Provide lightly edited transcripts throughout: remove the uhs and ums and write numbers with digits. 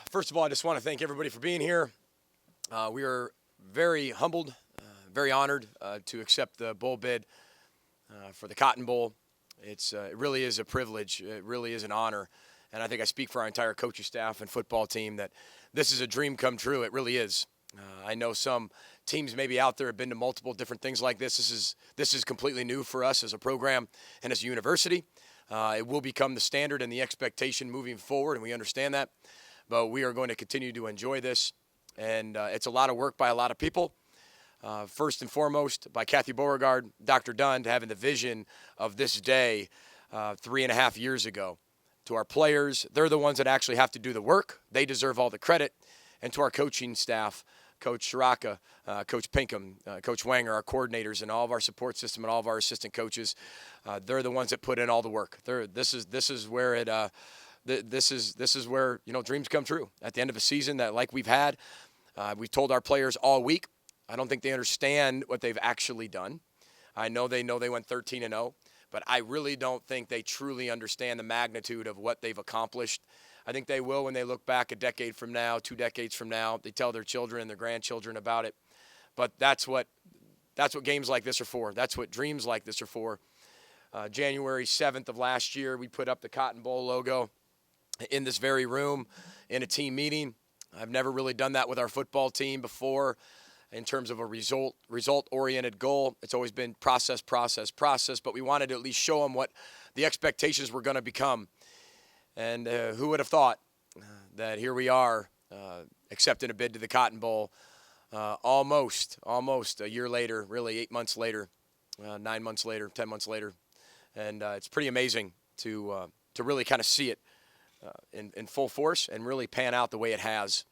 First of all, I just want to thank everybody for being here. We are very humbled, very honored to accept the bowl bid for the Cotton Bowl. It really is a privilege. It really is an honor. And I think I speak for our entire coaching staff and football team that this is a dream come true. It really is. I know some teams maybe out there have been to multiple different things like this. This is completely new for us as a program and as a university. It will become the standard and the expectation moving forward, and we understand that. But we are going to continue to enjoy this, and it's a lot of work by a lot of people. First and foremost, by Kathy Beauregard, Dr. Dunn, having the vision of this day 3.5 years ago. To our players, they're the ones that actually have to do the work. They deserve all the credit. And to our coaching staff, Coach Shiraka, Coach Pinkham, Coach Wanger, our coordinators, and all of our support system and all of our assistant coaches, they're the ones that put in all the work. This is where it. This is where dreams come true at the end of a season that like we've had. We've told our players all week. I don't think they understand what they've actually done. I know they went 13-0, but I really don't think they truly understand the magnitude of what they've accomplished. I think they will when they look back a decade from now, 2 decades from now. They tell their children and their grandchildren about it. But that's what games like this are for. That's what dreams like this are for. January 7th of last year, we put up the Cotton Bowl logo in this very room in a team meeting. I've never really done that with our football team before in terms of a result-oriented goal. It's always been process, but we wanted to at least show them what the expectations were going to become. And who would have thought that here we are accepting a bid to the Cotton Bowl almost a year later, really 8 months later, 9 months later, 10 months later. And it's pretty amazing to really kind of see it in full force and really pan out the way it has.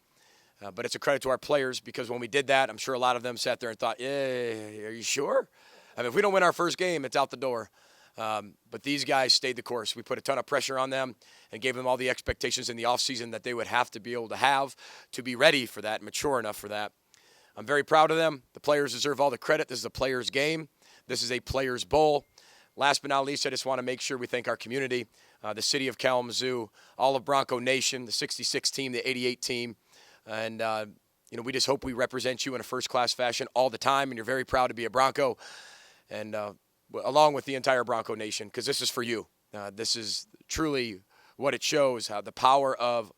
But it's a credit to our players because when we did that, I'm sure a lot of them sat there and thought, are you sure? I mean, if we don't win our first game, it's out the door. But these guys stayed the course. We put a ton of pressure on them and gave them all the expectations in the offseason that they would have to be able to have to be ready for that, mature enough for that. I'm very proud of them. The players deserve all the credit. This is a players' game. This is a players' bowl. Last but not least, I just want to make sure we thank our community, the city of Kalamazoo, all of Bronco Nation, the 66 team, the 88 team. And, we just hope we represent you in a first-class fashion all the time, and you're very proud to be a Bronco, and along with the entire Bronco Nation, because this is for you. This is truly what it shows, how the power of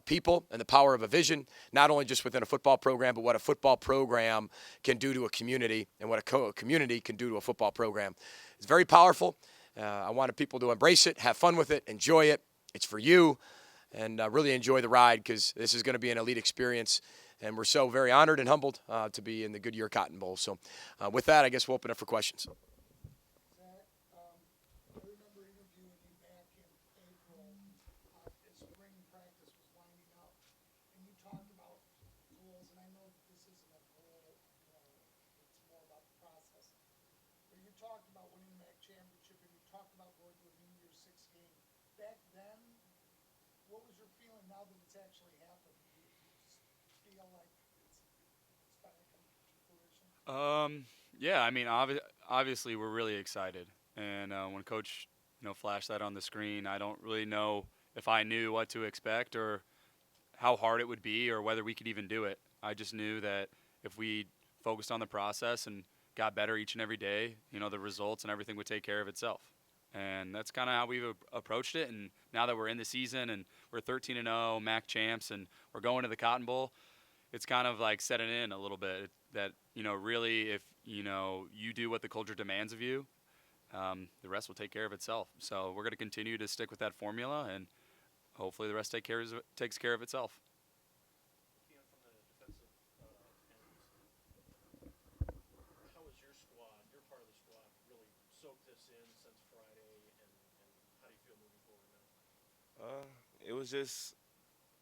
people and the power of a vision, not only just within a football program, but what a football program can do to a community and what a community can do to a football program. It's very powerful. I wanted people to embrace it, have fun with it, enjoy it. It's for you, and really enjoy the ride because this is going to be an elite experience. And we're so very honored and humbled to be in the Goodyear Cotton Bowl. So with that, I guess we'll open up for questions. Talked about winning the MAC championship, and you talked about going to a New Year's Six game. Back then, what was your feeling now that it's actually happened? Do you just feel like it's finally come to fruition? Yeah, I mean, obviously we're really excited, and when Coach, flashed that on the screen, I don't really know if I knew what to expect or how hard it would be or whether we could even do it. I just knew that if we focused on the process and got better each and every day, the results and everything would take care of itself. And that's kind of how we've approached it. And now that we're in the season and we're 13-0, MAC champs, and we're going to the Cotton Bowl, it's kind of like setting in a little bit that, really if, you do what the culture demands of you, the rest will take care of itself. So we're going to continue to stick with that formula, and hopefully the rest takes care of itself. It was just,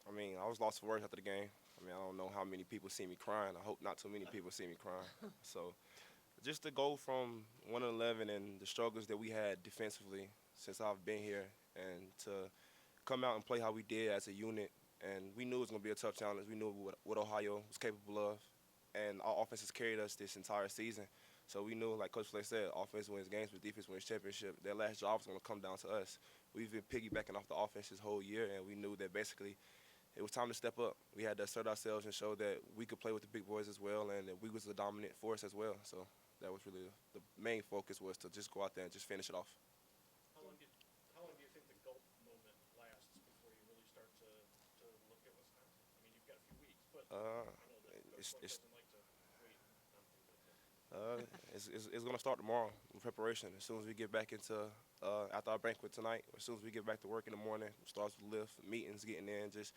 I was lost for words after the game. I don't know how many people see me crying. I hope not too many people see me crying. So just to go from 1-11 and the struggles that we had defensively since I've been here and to come out and play how we did as a unit. And we knew it was going to be a tough challenge. We knew what Ohio was capable of. And our offense has carried us this entire season. So we knew, like Coach Flay said, offense wins games, but defense wins championship. That last job was going to come down to us. We've been piggybacking off the offense this whole year, and we knew that basically it was time to step up. We had to assert ourselves and show that we could play with the big boys as well, and that we was a dominant force as well. So that was really the main focus, was to just go out there and just finish it off. How long do you think the gulp moment lasts before you really start to look at Wisconsin? I mean, you've got a few weeks, but I know that It's, Coach it's, doesn't like to wait on things like that. it's going to start tomorrow in preparation. As soon as we get back into after our banquet tonight, as soon as we get back to work in the morning, it starts with lift meetings, getting in. Just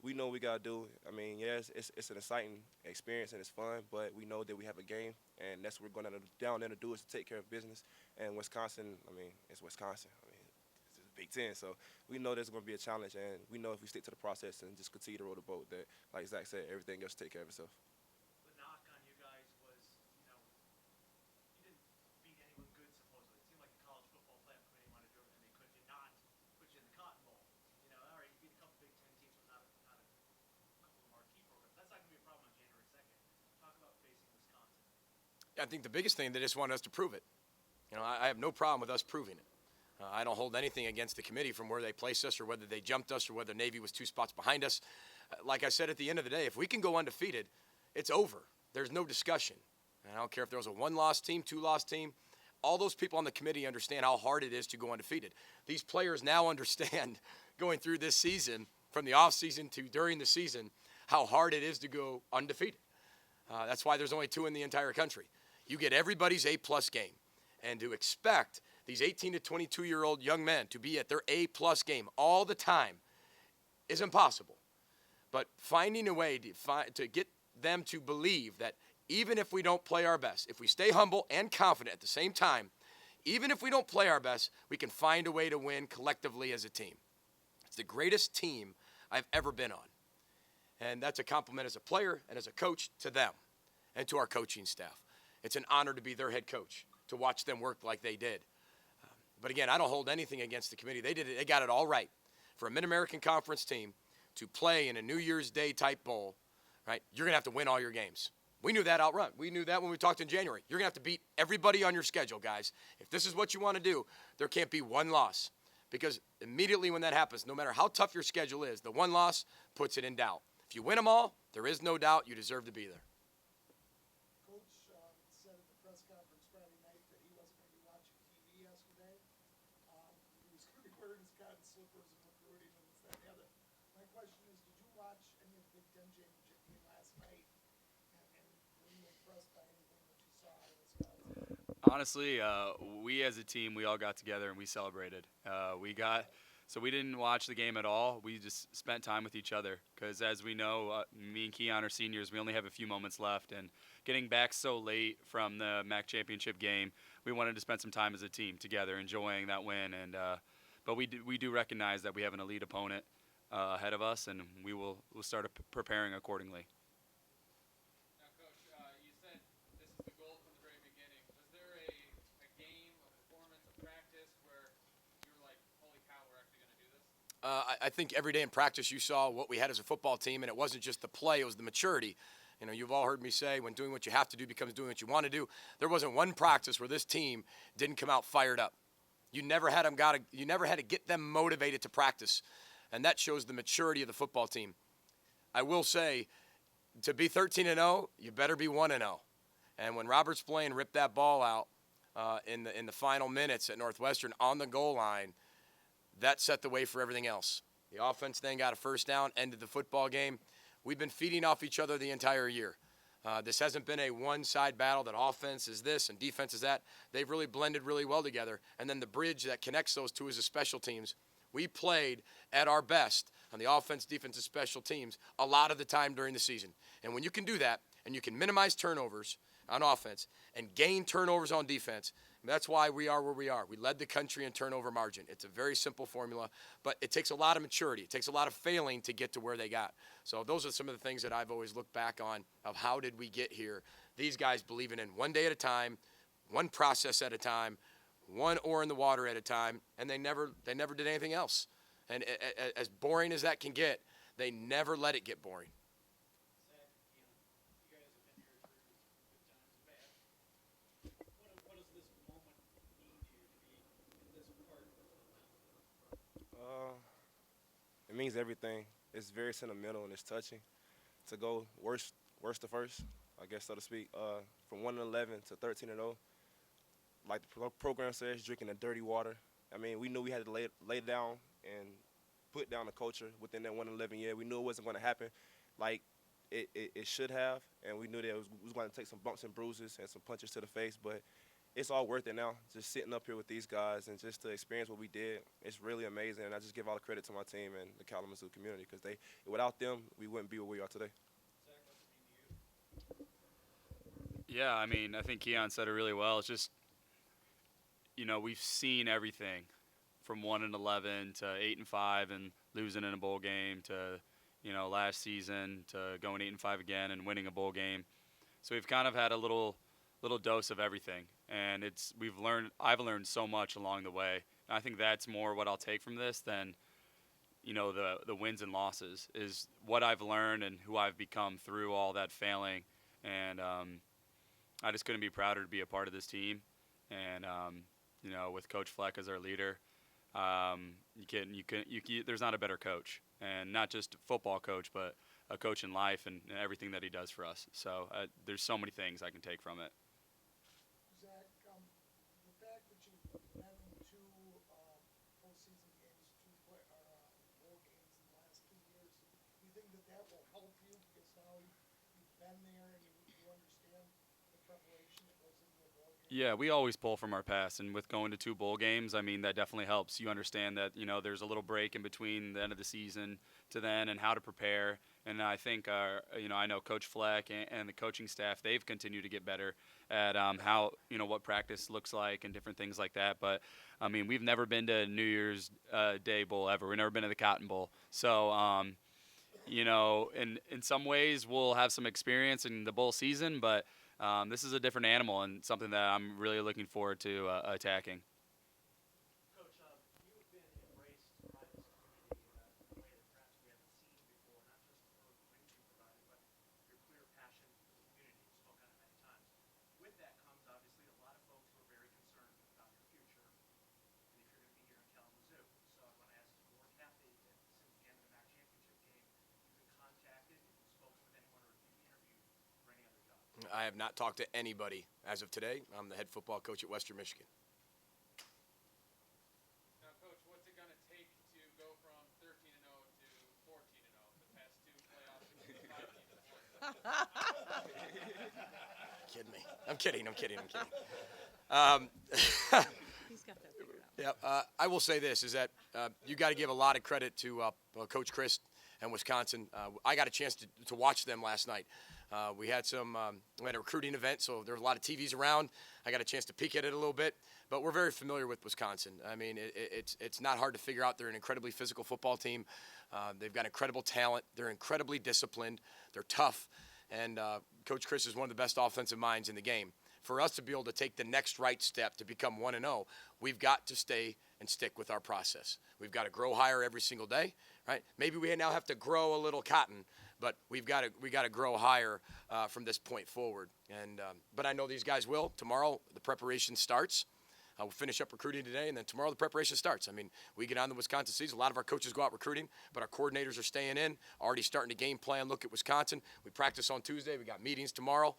we know what we got to do. I mean, yes, it's an exciting experience and it's fun, but we know that we have a game, and that's what we're going down there to do, is to take care of business. And Wisconsin, I mean, it's Wisconsin. I mean, it's Big Ten, so we know there's going to be a challenge, and we know if we stick to the process and just continue to row the boat, that, like Zach said, everything else will take care of itself. The knock on you guys was, you didn't beat anyone good, supposedly. It seemed like the college football playoff committee wanted to do everything they could to not put you in the Cotton Bowl. All right, you beat a couple Big Ten teams, but not a couple of marquee programs. That's not going to be a problem on January 2nd. Talk about facing Wisconsin. I think the biggest thing, they just want us to prove it. I have no problem with us proving it. I don't hold anything against the committee from where they placed us or whether they jumped us or whether Navy was 2 spots behind us. Like I said, at the end of the day, if we can go undefeated, it's over. There's no discussion. And I don't care if there was a 1-loss team, 2-loss team. All those people on the committee understand how hard it is to go undefeated. These players now understand, going through this season, from the offseason to during the season, how hard it is to go undefeated. That's why there's only 2 in the entire country. You get everybody's A-plus game. And to expect these 18 to 22-year-old young men to be at their A-plus game all the time is impossible. But finding a way to get them to believe that even if we don't play our best, if we stay humble and confident at the same time, even if we don't play our best, we can find a way to win collectively as a team. It's the greatest team I've ever been on. And that's a compliment as a player and as a coach to them and to our coaching staff. It's an honor to be their head coach, to watch them work like they did. But again, I don't hold anything against the committee. They did it. They got it all right. For a Mid-American Conference team to play in a New Year's Day type bowl, right, you're going to have to win all your games. We knew that outright. We knew that when we talked in January. You're going to have to beat everybody on your schedule, guys. If this is what you want to do, there can't be 1 loss. Because immediately when that happens, no matter how tough your schedule is, the 1 loss puts it in doubt. If you win them all, there is no doubt you deserve to be there. Coach said at the press conference Friday night that he wasn't going to be watching TV yesterday. He was going to be wearing his cotton slippers and recruiting and this, that, and the other. My question is, did you watch any of the Big Ten championship game last night? And were you impressed by anything that you saw out of Wisconsin? Honestly, we as a team, we all got together and we celebrated. So we didn't watch the game at all. We just spent time with each other because, as we know, me and Keon are seniors. We only have a few moments left, and getting back so late from the MAC championship game, we wanted to spend some time as a team together, enjoying that win. And but we do recognize that we have an elite opponent ahead of us, and we'll start preparing accordingly. Now, Coach, you said this is the goal from the very beginning. Was there a game, a performance, a practice where you were like, holy cow, we're actually going to do this? I think every day in practice you saw what we had as a football team, and it wasn't just the play, it was the maturity. You've all heard me say when doing what you have to do becomes doing what you want to do. There wasn't one practice where this team didn't come out fired up. You never had to get them motivated to practice, and that shows the maturity of the football team. I will say, to be 13-0, you better be 1-0. And when Robert Spillane ripped that ball out in the final minutes at Northwestern on the goal line, that set the way for everything else. The offense then got a first down, ended the football game. We've been feeding off each other the entire year. This hasn't been a one-side battle that offense is this and defense is that. They've really blended really well together. And then the bridge that connects those two is the special teams. We played at our best on the offense, defense, and special teams a lot of the time during the season. And when you can do that and you can minimize turnovers on offense and gain turnovers on defense, that's why we are where we are. We led the country in turnover margin. It's a very simple formula, but it takes a lot of maturity. It takes a lot of failing to get to where they got. So those are some of the things that I've always looked back on of how did we get here. These guys believing in one day at a time, one process at a time, one oar in the water at a time, and they never did anything else. And as boring as that can get, they never let it get boring. Zach, you guys have been here through good times and bad. What does this moment mean to you to be in this part of it now? It means everything. it's very sentimental and it's touching to go worst to first, I guess so to speak. From 1-11 to 13-0, like the program says, drinking the dirty water. I mean, we knew we had to lay down and put down the culture within that 1-11 year. We knew it wasn't going to happen like it should have, and we knew that it was going to take some bumps and bruises and some punches to the face, but it's all worth it now. Just sitting up here with these guys and just to experience what we did, it's really amazing. And I just give all the credit to my team and the Kalamazoo community because without them, we wouldn't be where we are today. Yeah, I mean, I think Keon said it really well. It's just, we've seen everything from 1-11 to 8-5 and losing in a bowl game to, last season to going 8-5 again and winning a bowl game. So we've kind of had a little dose of everything, and I've learned so much along the way. And I think that's more what I'll take from this than, the wins and losses is what I've learned and who I've become through all that failing. And I just couldn't be prouder to be a part of this team. And with Coach Fleck as our leader, there's not a better coach, and not just a football coach, but a coach in life and everything that he does for us. So there's so many things I can take from it. Zach, the fact that you've been in two postseason games, bowl games in the last 2 years, do you think that will help you because now you've been there and you understand the preparation that goes into a bowl game? Yeah, we always pull from our past, and with going to 2 bowl games, I mean, that definitely helps. You understand that, there's a little break in between the end of the season to then and how to prepare. And I think, I know Coach Fleck and the coaching staff, they've continued to get better at how, what practice looks like and different things like that. But, I mean, we've never been to New Year's Day Bowl ever. We've never been to the Cotton Bowl. So, in some ways we'll have some experience in the bowl season, but this is a different animal and something that I'm really looking forward to attacking. Coach, you have been embraced by this community in a way that perhaps we haven't seen before, not just for the wins you provided, but your clear passion for the community. You spoke on it many times. With that comes obviously a lot of folks who are very concerned about your future and if you're going to be here in Kalamazoo. So I want to ask you or Kathy if since the end of the MAC championship game you've been contacted, if you've spoken with anyone, or if you've interviewed for any other job. I have not talked to anybody as of today. I'm the head football coach at Western Michigan. Now, Coach, what's it going to take to go from 13-0 to 14-0? The past 2 playoffs against 5 teams. Kidding me. I'm kidding. He's got that figured out. Yeah, I will say this, is that you got to give a lot of credit to Coach Chris and Wisconsin. I got a chance to watch them last night. We had a recruiting event, so there were a lot of TVs around. I got a chance to peek at it a little bit, but we're very familiar with Wisconsin. I mean, it's not hard to figure out. They're an incredibly physical football team. They've got incredible talent. They're incredibly disciplined. They're tough, and Coach Chris is one of the best offensive minds in the game. For us to be able to take the next right step to become 1-0, we've got to stay and stick with our process. We've got to grow higher every single day, right? Maybe we now have to grow a little cotton, but we got to grow higher from this point forward. And but I know these guys will. Tomorrow the preparation starts. We'll finish up recruiting today, and then tomorrow the preparation starts. I mean, we get on the Wisconsin season. A lot of our coaches go out recruiting, but our coordinators are staying in, already starting to game plan, look at Wisconsin. We practice on Tuesday. We got meetings tomorrow.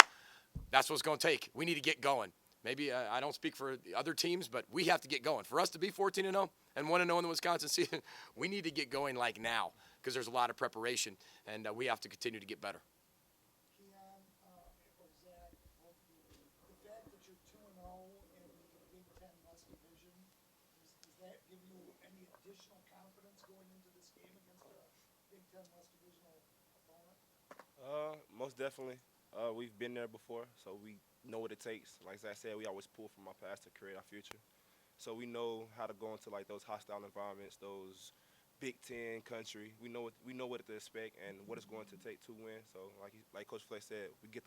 That's what it's going to take. We need to get going. Maybe I don't speak for the other teams, but we have to get going. For us to be 14-0 and 1-0 in the Wisconsin season, we need to get going like now because there's a lot of preparation, and we have to continue to get better. Keon, or Zach, both of you, the fact that you're 2-0 in the Big Ten West Division, does that give you any additional confidence going into this game against a Big Ten West Divisional opponent? Most definitely. We've been there before, so we know what it takes. Like I said, we always pull from our past to create our future. So we know how to go into like those hostile environments, those Big Ten country. We know what to expect and what it's going to take to win. So like Coach Fleck said, we get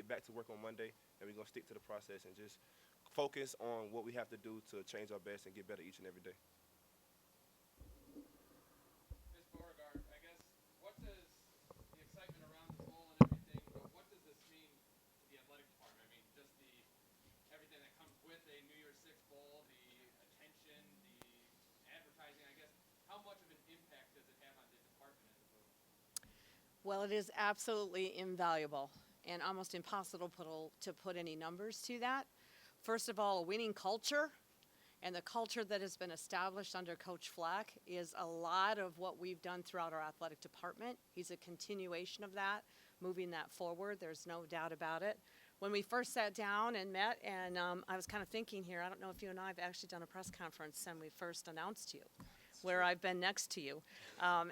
back to work on Monday, and we're gonna stick to the process and just focus on what we have to do to change our best and get better each and every day. Ms. Beauregard, I guess, what does the excitement around the bowl and everything, but what does this mean to the athletic department? I mean, just everything that comes with a New Year's Six bowl, the attention, the advertising, I guess. How much of an impact does it have on the department as opposed Well, it is absolutely invaluable and almost impossible to put any numbers to that. First of all, a winning culture and the culture that has been established under Coach Fleck is a lot of what we've done throughout our athletic department. He's a continuation of that, moving that forward. There's no doubt about it. When we first sat down and met, and I was kind of thinking here, I don't know if you and I have actually done a press conference when we first announced you, where I've been next to you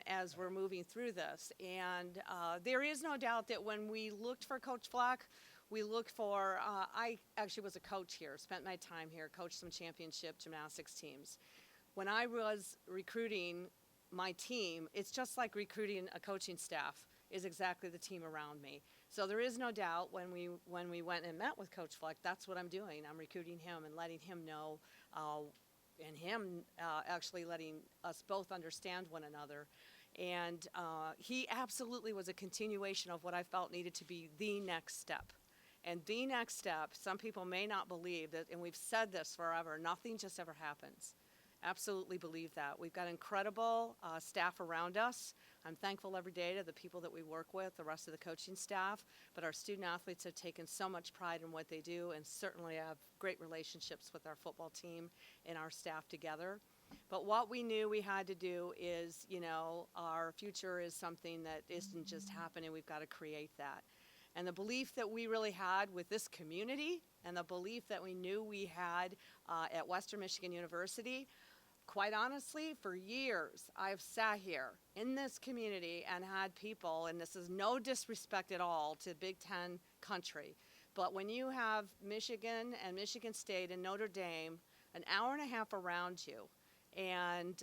as we're moving through this. And there is no doubt that when we looked for Coach Fleck, we looked for, I actually was a coach here, spent my time here, coached some championship gymnastics teams. When I was recruiting my team, it's just like recruiting a coaching staff is exactly the team around me. So there is no doubt when we went and met with Coach Fleck, that's what I'm doing. I'm recruiting him and letting him know, and him actually letting us both understand one another. And he absolutely was a continuation of what I felt needed to be the next step. And the next step, some people may not believe that, and we've said this forever, nothing just ever happens. Absolutely believe that. We've got incredible staff around us. I'm thankful every day to the people that we work with, the rest of the coaching staff, but our student athletes have taken so much pride in what they do and certainly have great relationships with our football team and our staff together. But what we knew we had to do is, our future is something that isn't just happening. We've got to create that. And the belief that we really had with this community and the belief that we knew we had at Western Michigan University, quite honestly, for years, I've sat here in this community and had people, and this is no disrespect at all to Big Ten country, but when you have Michigan and Michigan State and Notre Dame an hour and a half around you, and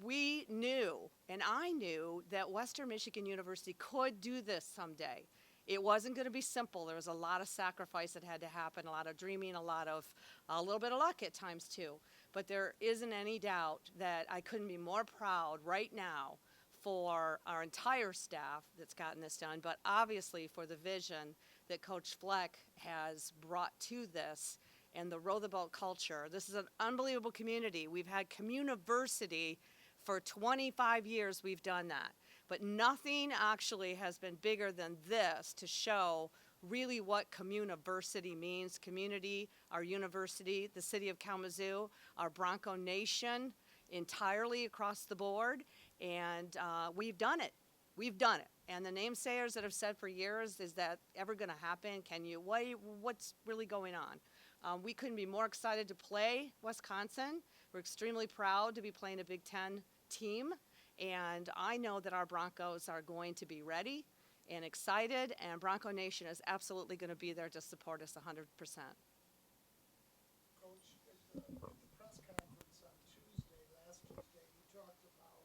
we knew, and I knew, that Western Michigan University could do this someday. It wasn't going to be simple. There was a lot of sacrifice that had to happen, a lot of dreaming, a little bit of luck at times too. But there isn't any doubt that I couldn't be more proud right now for our entire staff that's gotten this done, but obviously for the vision that Coach Fleck has brought to this and the row the boat culture. This is an unbelievable community. We've had Communiversity for 25 years. We've done that. But nothing actually has been bigger than this to show really what Communiversity means. Community, our university, the city of Kalamazoo, our Bronco Nation entirely across the board. And we've done it. We've done it. And the namesayers that have said for years, is that ever going to happen? What's really going on? We couldn't be more excited to play Wisconsin. We're extremely proud to be playing a Big Ten team. And I know that our Broncos are going to be ready and excited, and Bronco Nation is absolutely going to be there to support us 100%. Coach, at the press conference on last Tuesday, you talked about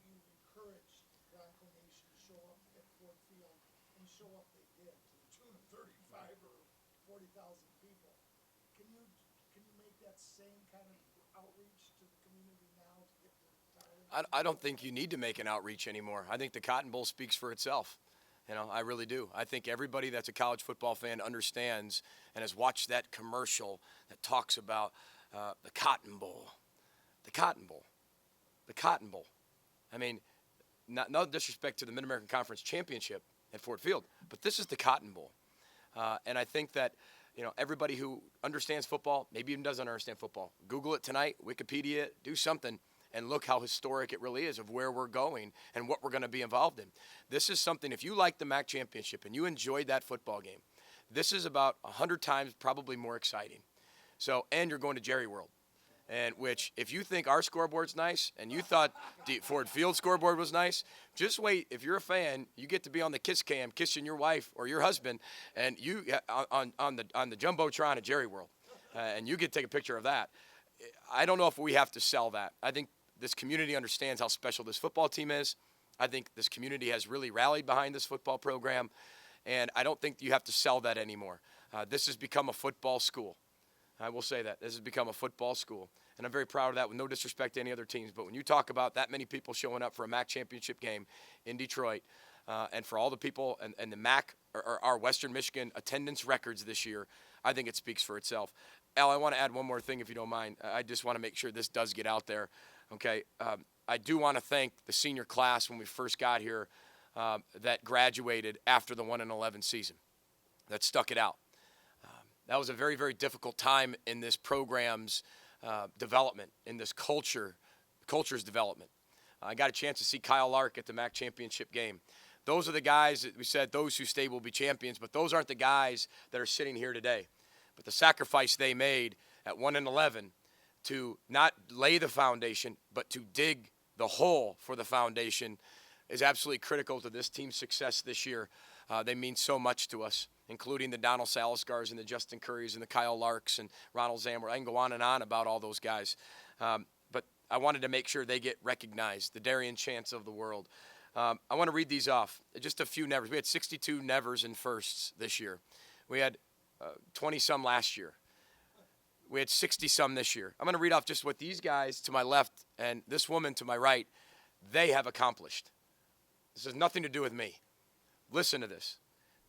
you encouraged Bronco Nation to show up at Ford Field, and show up they did, to the tune of 35 or 40,000 people. Can you make that same kind of outreach to the community now to get the I don't think you need to make an outreach anymore. I think the Cotton Bowl speaks for itself. I really do. I think everybody that's a college football fan understands and has watched that commercial that talks about the Cotton Bowl. The Cotton Bowl. The Cotton Bowl. I mean, no disrespect to the Mid-American Conference Championship at Ford Field, but this is the Cotton Bowl. And I think that, everybody who understands football, maybe even doesn't understand football, Google it tonight, Wikipedia it, do something, and look how historic it really is of where we're going and what we're going to be involved in. This is something, if you like the MAC championship and you enjoyed that football game, this is about 100 times probably more exciting. So, and you're going to Jerry World, and which, if you think our scoreboard's nice and you thought the Ford Field scoreboard was nice, just wait. If you're a fan, you get to be on the kiss cam kissing your wife or your husband, and you on the jumbotron at Jerry World, and you get to take a picture of that. I don't know if we have to sell that. I think this community understands how special this football team is. I think this community has really rallied behind this football program, and I don't think you have to sell that anymore. This has become a football school. I will say that. This has become a football school, and I'm very proud of that, with no disrespect to any other teams. But when you talk about that many people showing up for a MAC championship game in Detroit, and for all the people and the MAC or our Western Michigan attendance records this year, I think it speaks for itself. Al, I want to add one more thing, if you don't mind. I just want to make sure this does get out there. Okay, I do want to thank the senior class when we first got here that graduated after the 1-11 season, that stuck it out. That was a very, very difficult time in this program's development, in this culture's development. I got a chance to see Kyle Lark at the MAC championship game. Those are the guys that we said, those who stay will be champions, but those aren't the guys that are sitting here today. But the sacrifice they made at 1-11 to not lay the foundation, but to dig the hole for the foundation is absolutely critical to this team's success this year. They mean so much to us, including the Donald Saliscars and the Justin Currys and the Kyle Larks and Ronald Zamor. I can go on and on about all those guys. But I wanted to make sure they get recognized, the Darian Chance of the world. I want to read these off. Just a few nevers. We had 62 nevers and firsts this year. We had 20-some last year. We had 60-some this year. I'm going to read off just what these guys to my left and this woman to my right, they have accomplished. This has nothing to do with me. Listen to this.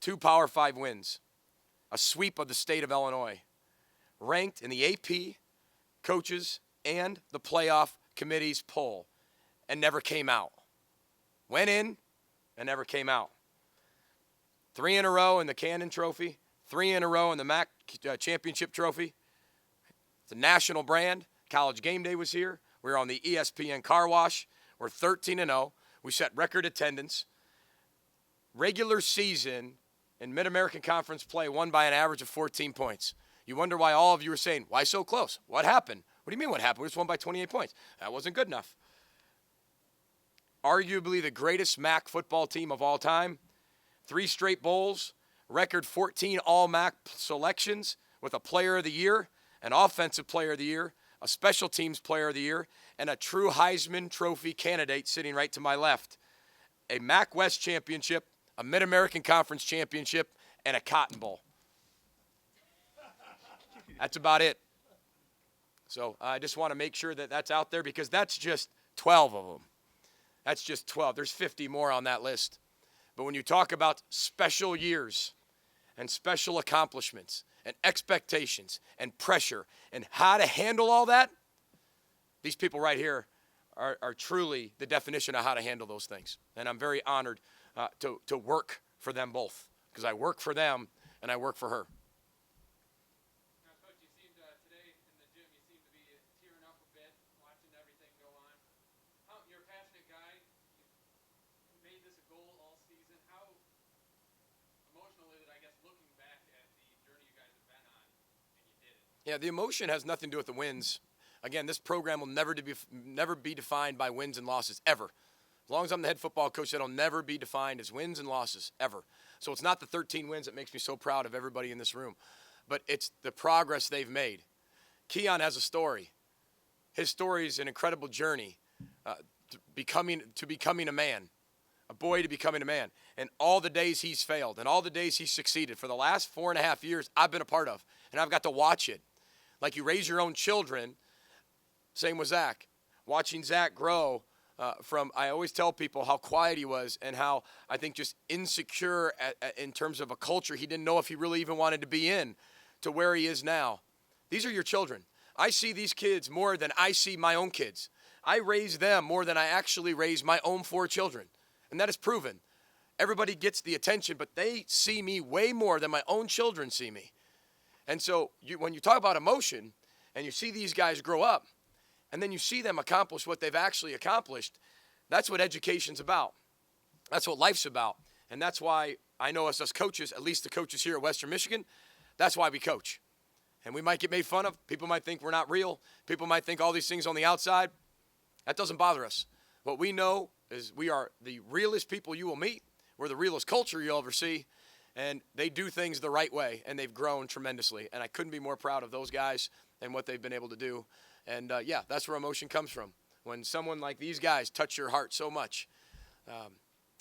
2 Power 5 wins, a sweep of the state of Illinois, ranked in the AP, coaches, and the playoff committee's poll, and never came out. Went in and never came out. 3 in a row in the Cannon Trophy, 3 in a row in the MAC Championship Trophy. It's a national brand. College Game Day was here. We were on the ESPN Car Wash. We're 13-0. We set record attendance. Regular season in Mid-American Conference play won by an average of 14 points. You wonder why all of you are saying, why so close? What happened? What do you mean what happened? We just won by 28 points. That wasn't good enough. Arguably the greatest MAC football team of all time. 3 straight bowls, record 14 all-MAC selections with a player of the year, an offensive player of the year, a special teams player of the year, and a true Heisman Trophy candidate sitting right to my left. A MAC West championship, a Mid-American Conference championship, and a Cotton Bowl. That's about it. So I just want to make sure that that's out there because that's just 12 of them. That's just 12. There's 50 more on that list. But when you talk about special years and special accomplishments and expectations and pressure and how to handle all that, these people right here are truly the definition of how to handle those things. And I'm very honored to work for them both because I work for them and I work for her. Now, Coach, you seemed today in the gym, you seemed to be tearing up a bit, watching everything go on. You're a passionate guy. You made this a goal all season. How emotional is it, I guess, looking back at the journey you guys have been on, and you did it? Yeah, the emotion has nothing to do with the wins. Again, this program will never be defined by wins and losses, ever. As long as I'm the head football coach, that'll never be defined as wins and losses, ever. So it's not the 13 wins that makes me so proud of everybody in this room, but it's the progress they've made. Keon has a story. His story is an incredible journey to becoming a man, a boy to becoming a man. And all the days he's failed and all the days he's succeeded for the last 4.5 years, I've been a part of, and I've got to watch it. Like you raise your own children. Same with Zach. Watching Zach grow I always tell people how quiet he was and how I think just insecure in terms of a culture he didn't know if he really even wanted to be in, to where he is now. These are your children. I see these kids more than I see my own kids. I raise them more than I actually raise my own 4 children. And that is proven. Everybody gets the attention, but they see me way more than my own children see me. And so when you talk about emotion and you see these guys grow up, and then you see them accomplish what they've actually accomplished, that's what education's about. That's what life's about. And that's why I know us coaches, at least the coaches here at Western Michigan, that's why we coach. And we might get made fun of. People might think we're not real. People might think all these things on the outside. That doesn't bother us. What we know is we are the realest people you will meet. We're the realest culture you'll ever see. And they do things the right way, and they've grown tremendously. And I couldn't be more proud of those guys and what they've been able to do. And, yeah, that's where emotion comes from. When someone like these guys touch your heart so much,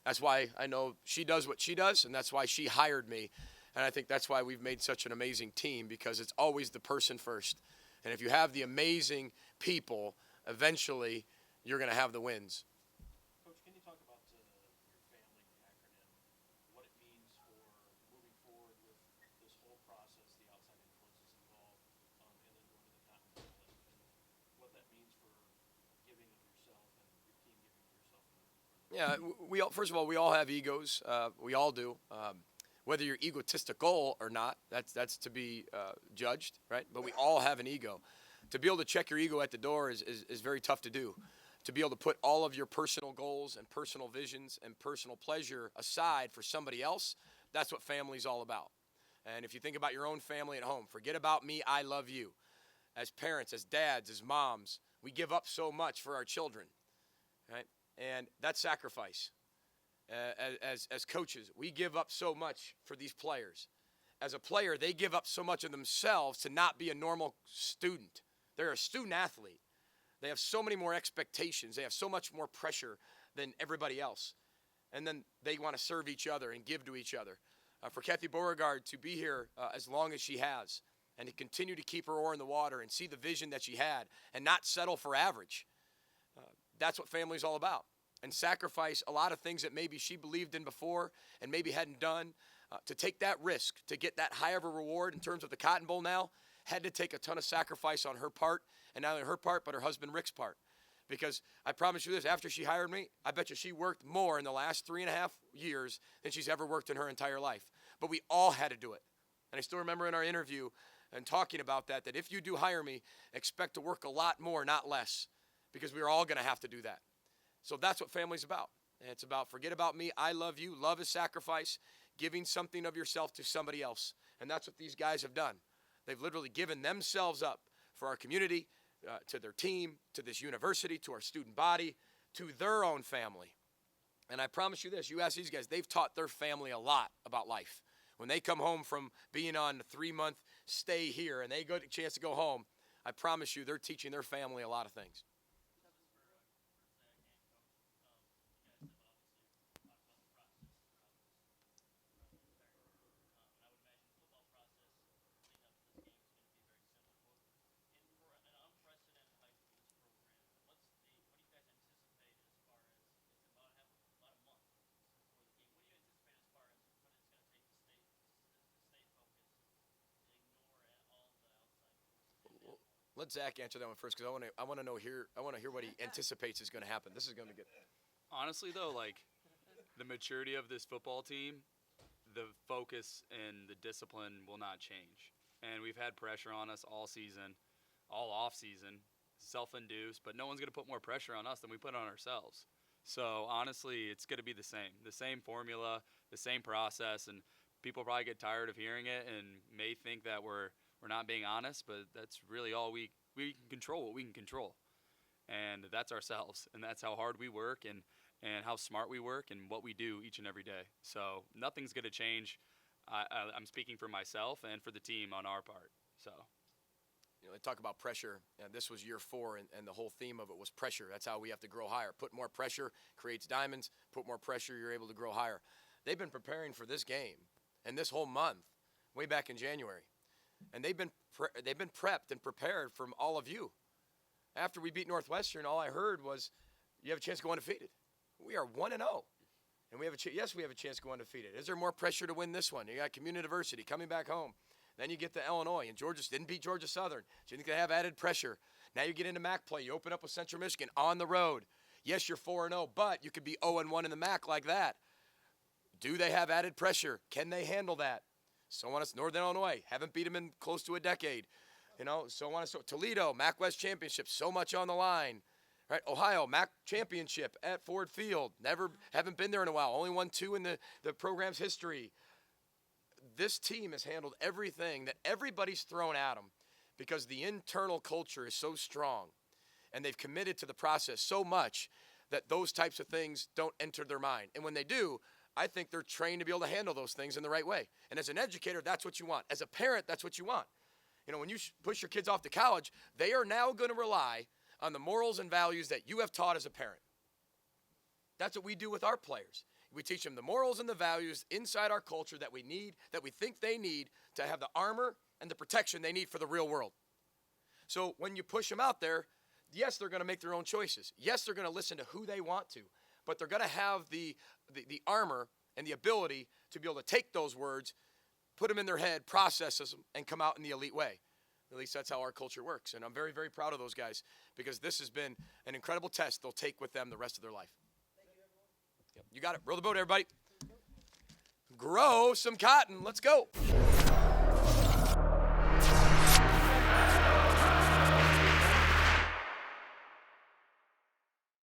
that's why I know she does what she does, and that's why she hired me. And I think that's why we've made such an amazing team, because it's always the person first. And if you have the amazing people, eventually you're going to have the wins. Coach, can you talk about your family acronym, what it means for moving forward with this whole process, the outside influences involved, and then going to the Cotton Bowl, and what that means for giving of yourself and Yeah, we all, first of all, we all have egos. We all do. Whether you're egotistical or not, that's to be judged, right? But we all have an ego. To be able to check your ego at the door is very tough to do. To be able to put all of your personal goals and personal visions and personal pleasure aside for somebody else, that's what family's all about. And if you think about your own family at home, forget about me, I love you. As parents, as dads, as moms, we give up so much for our children, right? And that's sacrifice. As coaches, we give up so much for these players. As a player, they give up so much of themselves to not be a normal student. They're a student athlete. They have so many more expectations. They have so much more pressure than everybody else. And then they want to serve each other and give to each other. For Kathy Beauregard to be here as long as she has and to continue to keep her oar in the water and see the vision that she had and not settle for average, that's what family's all about. And sacrifice a lot of things that maybe she believed in before and maybe hadn't done. To take that risk, to get that high of a reward in terms of the Cotton Bowl now, had to take a ton of sacrifice on her part, and not only her part, but her husband Rick's part. Because I promise you this, after she hired me, I bet you she worked more in the last 3.5 years than she's ever worked in her entire life. But we all had to do it. And I still remember in our interview and talking about that if you do hire me, expect to work a lot more, not less, because we're all going to have to do that. So that's what family's about. And it's about forget about me, I love you. Love is sacrifice, giving something of yourself to somebody else. And that's what these guys have done. They've literally given themselves up for our community, to their team, to this university, to our student body, to their own family. And I promise you this, you ask these guys, they've taught their family a lot about life. When they come home from being on a 3-month stay here and they get a chance to go home, I promise you they're teaching their family a lot of things. Let Zach answer that one first, because I want to hear what he anticipates is going to happen. This is going to be good. Honestly, though, like the maturity of this football team, the focus and the discipline will not change. And we've had pressure on us all season, all off season, self-induced, but no one's going to put more pressure on us than we put on ourselves. So honestly, it's going to be the same formula, the same process, and people probably get tired of hearing it and may think that we're not being honest, but that's really all we can control what we can control. And that's ourselves, and that's how hard we work and how smart we work and what we do each and every day. So nothing's going to change. I'm speaking for myself and for the team on our part. So, they talk about pressure. This was year 4, and the whole theme of it was pressure. That's how we have to grow higher. Put more pressure creates diamonds. Put more pressure, you're able to grow higher. They've been preparing for this game and this whole month way back in January. And they've been prepped and prepared from all of you. After we beat Northwestern, all I heard was, you have a chance to go undefeated. We are 1-0. And we have yes, we have a chance to go undefeated. Is there more pressure to win this one? You got Community University coming back home. Then you get to Illinois, and Georgia didn't beat Georgia Southern. So you think they have added pressure. Now you get into MAC play. You open up with Central Michigan on the road. Yes, you're 4-0, but you could be 0-1 in the MAC like that. Do they have added pressure? Can they handle that? So on us, Northern Illinois, haven't beat them in close to a decade. So on us, Toledo, MAC West Championship, so much on the line. Right, Ohio, MAC Championship at Ford Field. Haven't been there in a while. Only won 2 in the program's history. This team has handled everything that everybody's thrown at them because the internal culture is so strong. And they've committed to the process so much that those types of things don't enter their mind. And when they do, I think they're trained to be able to handle those things in the right way. And as an educator, that's what you want. As a parent, that's what you want. When you push your kids off to college, they are now going to rely on the morals and values that you have taught as a parent. That's what we do with our players. We teach them the morals and the values inside our culture that we need, that we think they need to have the armor and the protection they need for the real world. So when you push them out there, yes, they're going to make their own choices. Yes, they're going to listen to who they want to, but they're going to have the armor and the ability to be able to take those words, put them in their head, process them, and come out in the elite way. At least that's how our culture works. And I'm very, very proud of those guys because this has been an incredible test they'll take with them the rest of their life. You got it. Row the boat, everybody. Grow some cotton. Let's go.